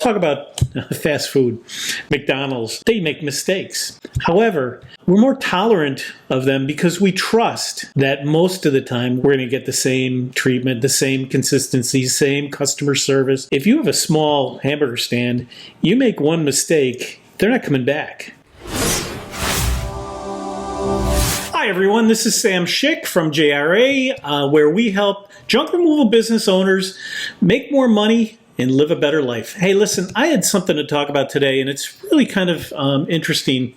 Talk about fast food, McDonald's, they make mistakes. However, we're more tolerant of them because we trust that most of the time we're going to get the same treatment, the same consistency, same customer service. If you have a small hamburger stand, you make one mistake, they're not coming back. Hi everyone, this is Sam Schick from JRA, where we help junk removal business owners make more money and live a better life. Hey, listen, I had something to talk about today, and it's really kind of interesting.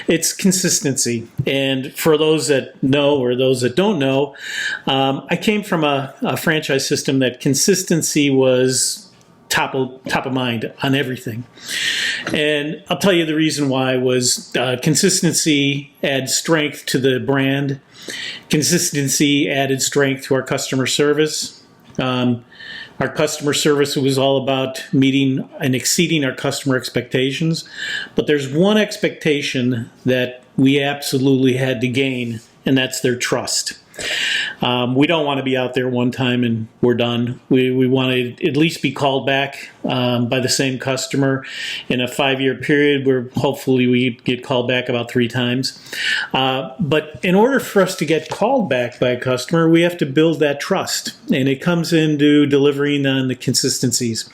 It's consistency. And for those that know or those that don't know, I came from a franchise system that consistency was top of mind on everything. And I'll tell you the reason why was consistency adds strength to the brand. Consistency added strength to our customer service. Our customer service was all about meeting and exceeding our customer expectations. But there's one expectation that we absolutely had to gain, and that's their trust. We don't want to be out there one time and we're done. We want to at least be called back by the same customer in a 5-year period where hopefully we get called back about 3 times. But in order for us to get called back by a customer, we have to build that trust. And it comes into delivering on the consistencies.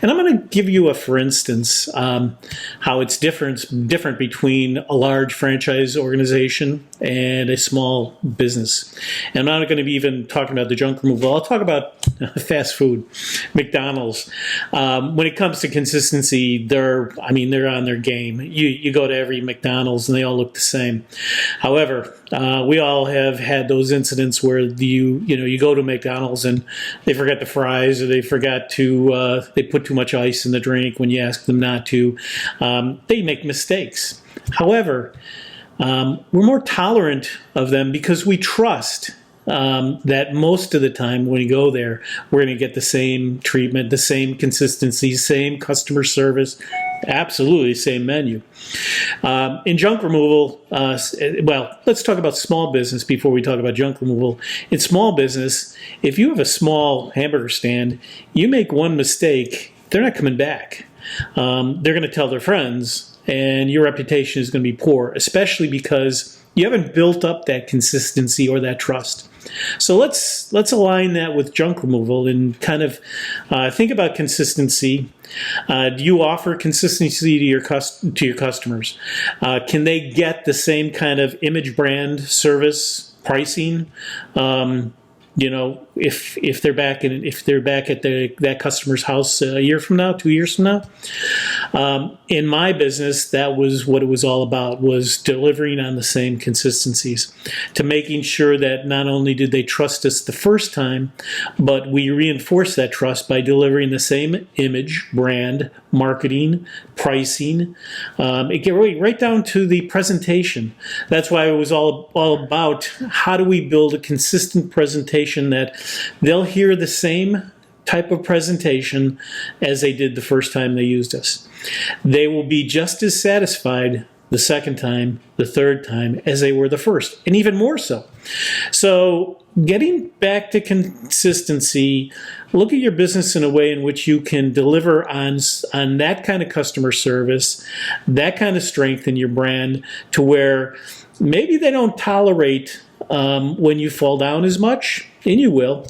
And I'm going to give you a for instance, how it's different between a large franchise organization and a small business. And I'm not going to be even talking about the junk removal. I'll talk about fast food, McDonald's. When it comes to consistency, they're on their game. You go to every McDonald's and they all look the same. However, we all have had those incidents where you go to McDonald's and they forgot the fries, or they forgot to they put too much ice in the drink when you ask them not to. They make mistakes. However, we're more tolerant of them because we trust that most of the time when we go there, we're going to get the same treatment, the same consistency, same customer service, absolutely same menu. In junk removal, well, let's talk about small business before we talk about junk removal. In small business, if you have a small hamburger stand, you make one mistake, they're not coming back. They're going to tell their friends, and your reputation is going to be poor, especially because you haven't built up that consistency or that trust. So let's align that with junk removal and kind of think about consistency. Do you offer consistency to your customers? Can they get the same kind of image, brand, service, pricing? If they're back at that customer's house a year from now, 2 years from now. In my business, that was what it was all about, was delivering on the same consistencies, to making sure that not only did they trust us the first time, but we reinforced that trust by delivering the same image, brand, marketing, pricing. It get right down to the presentation. That's why it was all about how do we build a consistent presentation that they'll hear the same type of presentation as they did the first time they used us. They will be just as satisfied the second time, the third time, as they were the first, and even more so. So getting back to consistency, look at your business in a way in which you can deliver on that kind of customer service, that kind of strength in your brand, to where maybe they don't tolerate when you fall down as much, and you will.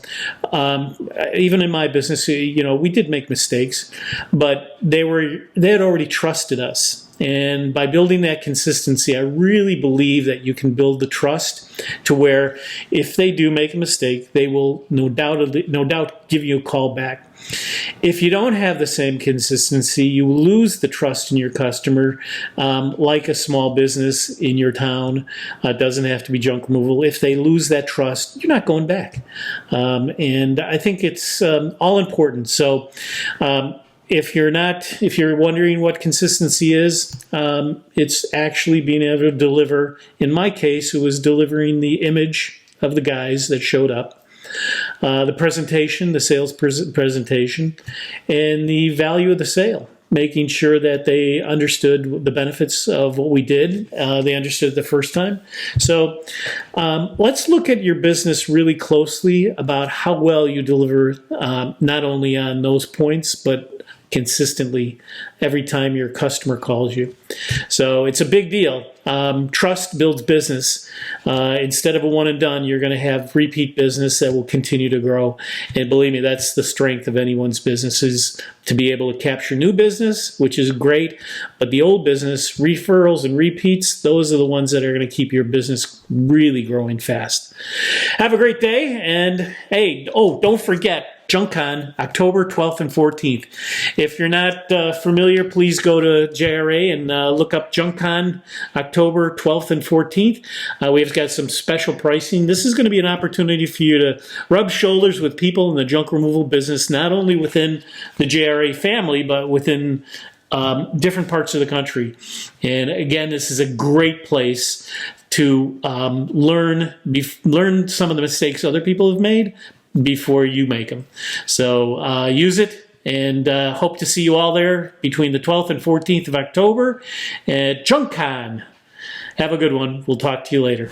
Even in my business, we did make mistakes, but they had already trusted us. And by building that consistency, I really believe that you can build the trust to where if they do make a mistake, they will no doubt give you a call back. If you don't have the same consistency, you lose the trust in your customer, like a small business in your town. It doesn't have to be junk removal. If they lose that trust, you're not going back. And I think it's all important. So if you're wondering what consistency is, it's actually being able to deliver. In my case, it was delivering the image of the guys that showed up. The presentation, the sales presentation, and the value of the sale. making sure that they understood the benefits of what we did. They understood the first time. So let's look at your business really closely about how well you deliver, not only on those points, but consistently every time your customer calls you. So it's a big deal. Trust builds business. Instead of a one and done, you're going to have repeat business that will continue to grow. And believe me, that's the strength of anyone's business, is to be able to capture new business, which is great. But the old business, referrals and repeats, those are the ones that are going to keep your business really growing fast. Have a great day. And hey, don't forget, JUNKCON, October 12th and 14th. If you're not familiar, please go to JRA and look up JUNKCON, October 12th and 14th. We've got some special pricing. This is going to be an opportunity for you to rub shoulders with people in the junk removal business, not only within the JRA family, but within different parts of the country. And again, this is a great place to learn some of the mistakes other people have made before you make them. So use it, and hope to see you all there between the 12th and 14th of October at JUNKCON. Have a good one. We'll talk to you later.